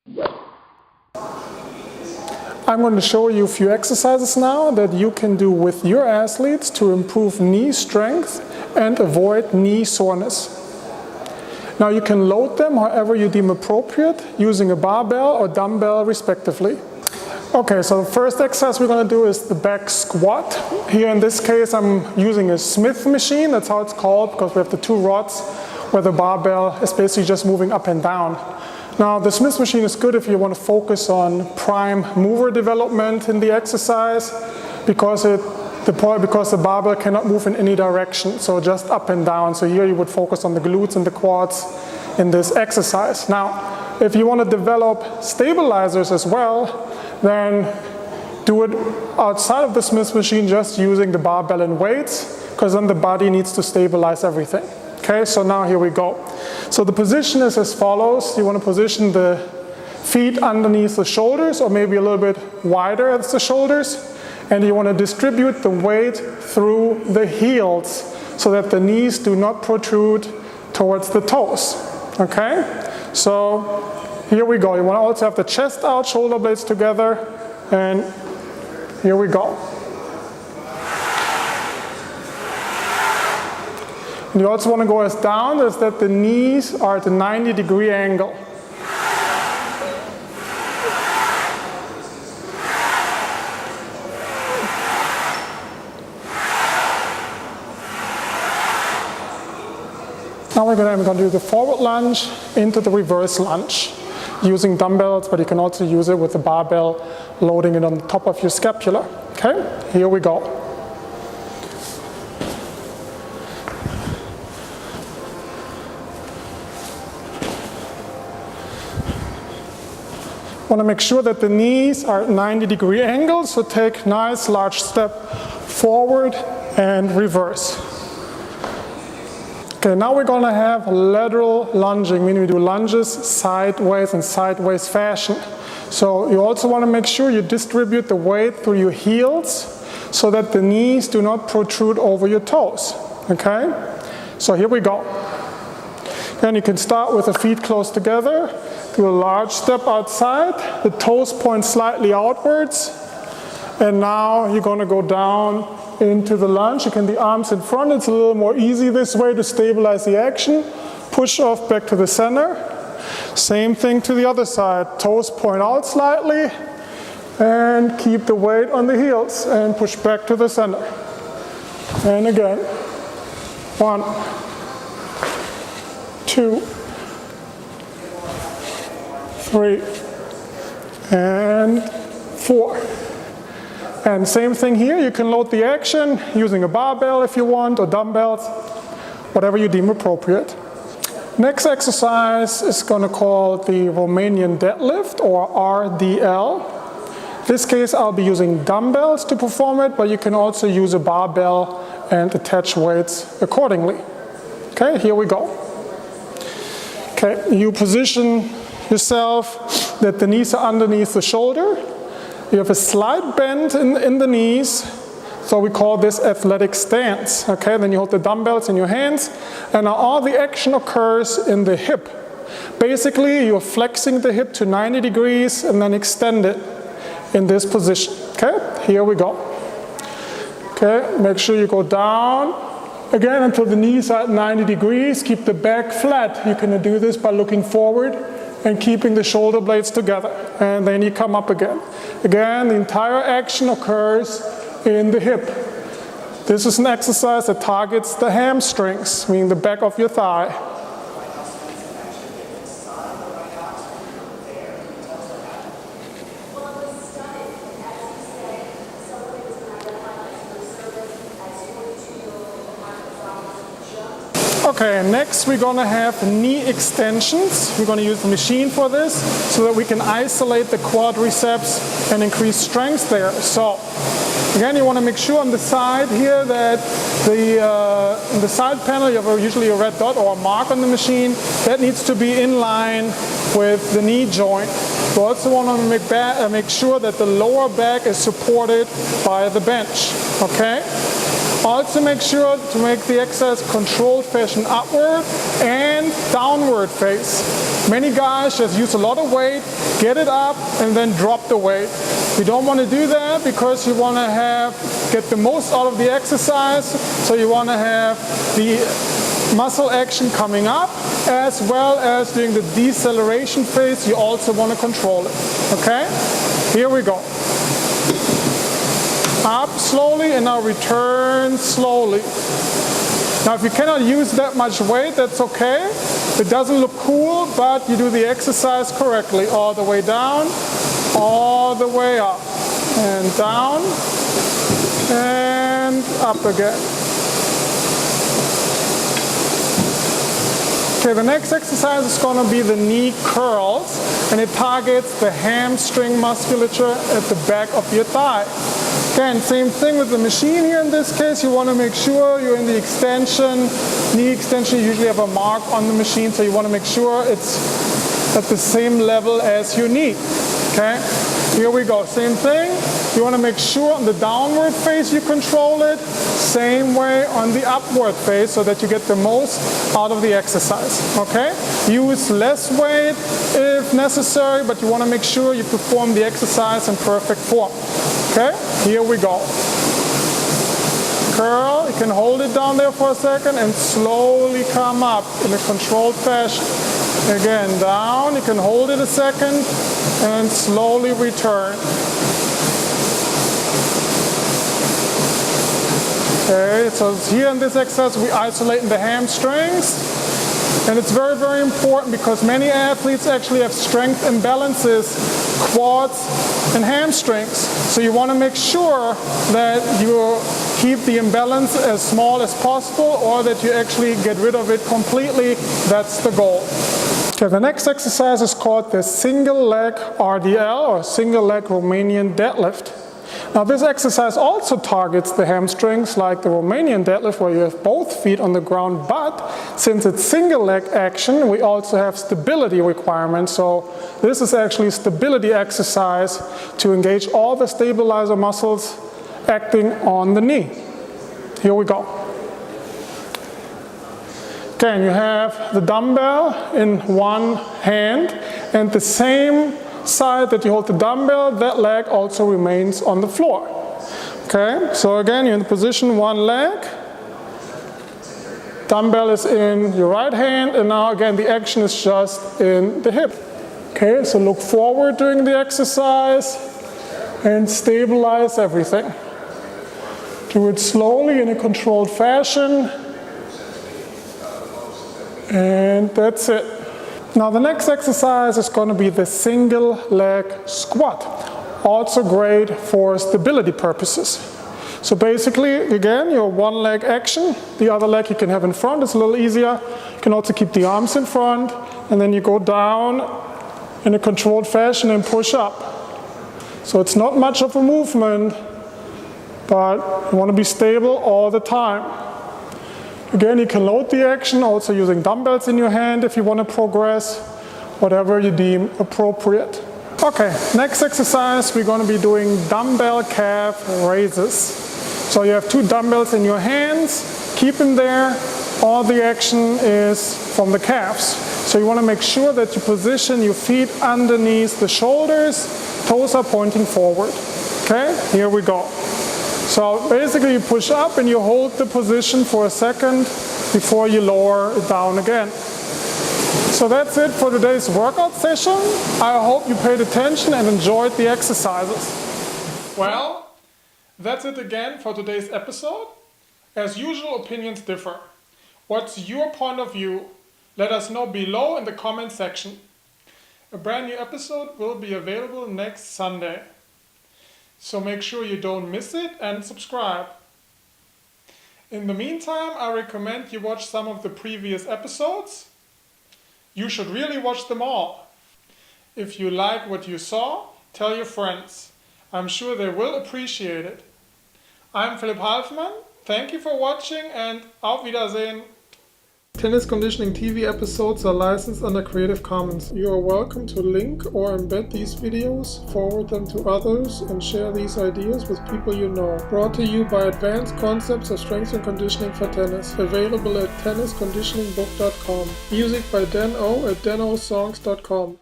I'm going to show you a few exercises now that you can do with your athletes to improve knee strength and avoid knee soreness. Now you can load them however you deem appropriate using a barbell or dumbbell respectively. Okay, so the first exercise we're going to do is the back squat. Here in this case I'm using a Smith machine, that's how it's called, because we have the two rods where the barbell is basically just moving up and down. Now the Smith machine is good if you want to focus on prime mover development in the exercise because the barbell cannot move in any direction, so just up and down. So here you would focus on the glutes and the quads in this exercise. Now if you want to develop stabilizers as well, then do it outside of the Smith machine just using the barbell and weights, because then the body needs to stabilize everything. Okay, so now here we go. So the position is as follows. You want to position the feet underneath the shoulders or maybe a little bit wider at the shoulders, and you want to distribute the weight through the heels so that the knees do not protrude towards the toes. Okay, so here we go. You want to also have the chest out, shoulder blades together, and here we go. And you also want to go as down as that the knees are at a 90-degree angle. Now I'm going to do the forward lunge into the reverse lunge using dumbbells, but you can also use it with the barbell, loading it on the top of your scapula. Okay, here we go. Want to make sure that the knees are at 90-degree angles, so take nice large step forward and reverse. Okay, now we're going to have lateral lunging, meaning we do lunges sideways in sideways fashion. So you also want to make sure you distribute the weight through your heels so that the knees do not protrude over your toes. Okay, so here we go. And you can start with the feet close together. Do a large step outside, the toes point slightly outwards, and now you're going to go down into the lunge. You can the arms in front, it's a little more easy this way to stabilize the action. Push off back to the center. Same thing to the other side, toes point out slightly, and keep the weight on the heels, and push back to the center. And again, 1, 2, 3, and 4. And same thing here, you can load the action using a barbell if you want, or dumbbells, whatever you deem appropriate. Next exercise is going to call the Romanian Deadlift, or RDL. In this case I'll be using dumbbells to perform it, but you can also use a barbell and attach weights accordingly. Okay, here we go. Okay, you position yourself that the knees are underneath the shoulder. You have a slight bend in the knees, so we call this athletic stance. Okay, then you hold the dumbbells in your hands, and now all the action occurs in the hip. Basically, you're flexing the hip to 90 degrees and then extend it in this position. Okay, here we go. Okay, make sure you go down again until the knees are at 90 degrees. Keep the back flat. You can do this by looking forward and keeping the shoulder blades together, and then you come up again. Again, the entire action occurs in the hip. This is an exercise that targets the hamstrings, meaning the back of your thigh. Okay, next we're going to have knee extensions. We're going to use the machine for this so that we can isolate the quadriceps and increase strength there. So again, you want to make sure on the side here that in the side panel you have usually a red dot or a mark on the machine. That needs to be in line with the knee joint. You also want to make sure that the lower back is supported by the bench. Okay? Also make sure to make the exercise controlled fashion upward and downward face. Many guys just use a lot of weight, get it up, and then drop the weight. You don't want to do that because you want to get the most out of the exercise, so you want to have the muscle action coming up, as well as during the deceleration phase, you also want to control it. Okay? Here we go. Up slowly and now return slowly. Now if you cannot use that much weight, that's okay. It doesn't look cool, but you do the exercise correctly. All the way down, all the way up. And down, and up again. Okay, the next exercise is going to be the knee curls, and it targets the hamstring musculature at the back of your thigh. Again, same thing with the machine here in this case. You want to make sure you're in the extension. Knee extension, you usually have a mark on the machine, so you want to make sure it's at the same level as your knee. Okay, here we go, same thing. You want to make sure on the downward face you control it, same way on the upward face so that you get the most out of the exercise. Okay? Use less weight if necessary, but you want to make sure you perform the exercise in perfect form. Okay? Here we go. Curl, you can hold it down there for a second and slowly come up in a controlled fashion. Again, down, you can hold it a second and slowly return. Okay, so here in this exercise we isolate the hamstrings, and it's very, very important because many athletes actually have strength imbalances, quads and hamstrings. So you want to make sure that you keep the imbalance as small as possible, or that you actually get rid of it completely. That's the goal. Okay, the next exercise is called the single leg RDL, or single leg Romanian deadlift. Now this exercise also targets the hamstrings like the Romanian deadlift, where you have both feet on the ground, but since it's single leg action, we also have stability requirements. So this is actually a stability exercise to engage all the stabilizer muscles acting on the knee. Here we go. Again, you have the dumbbell in one hand, and the same side that you hold the dumbbell, that leg also remains on the floor. Okay, so again, you're in the position, one leg, dumbbell is in your right hand, and now again the action is just in the hip. Okay, so look forward during the exercise and stabilize everything. Do it slowly in a controlled fashion, and that's it. Now the next exercise is going to be the single leg squat. Also great for stability purposes. So basically, again, your one leg action, the other leg you can have in front, it's a little easier. You can also keep the arms in front, and then you go down in a controlled fashion and push up. So it's not much of a movement, but you want to be stable all the time. Again, you can load the action, also using dumbbells in your hand if you want to progress, whatever you deem appropriate. Okay, next exercise, we're going to be doing dumbbell calf raises. So you have two dumbbells in your hands, keep them there, all the action is from the calves. So you want to make sure that you position your feet underneath the shoulders, toes are pointing forward. Okay, here we go. So basically you push up and you hold the position for a second before you lower it down again. So that's it for today's workout session. I hope you paid attention and enjoyed the exercises. Well, that's it again for today's episode. As usual, opinions differ. What's your point of view? Let us know below in the comment section. A brand new episode will be available next Sunday. So make sure you don't miss it and subscribe. In the meantime, I recommend you watch some of the previous episodes. You should really watch them all. If you like what you saw, tell your friends. I'm sure they will appreciate it. I'm Philipp Halfmann. Thank you for watching and auf Wiedersehen. Tennis Conditioning TV episodes are licensed under Creative Commons. You are welcome to link or embed these videos, forward them to others, and share these ideas with people you know. Brought to you by Advanced Concepts of Strength and Conditioning for Tennis. Available at tennisconditioningbook.com. Music by Dan O at danosongs.com.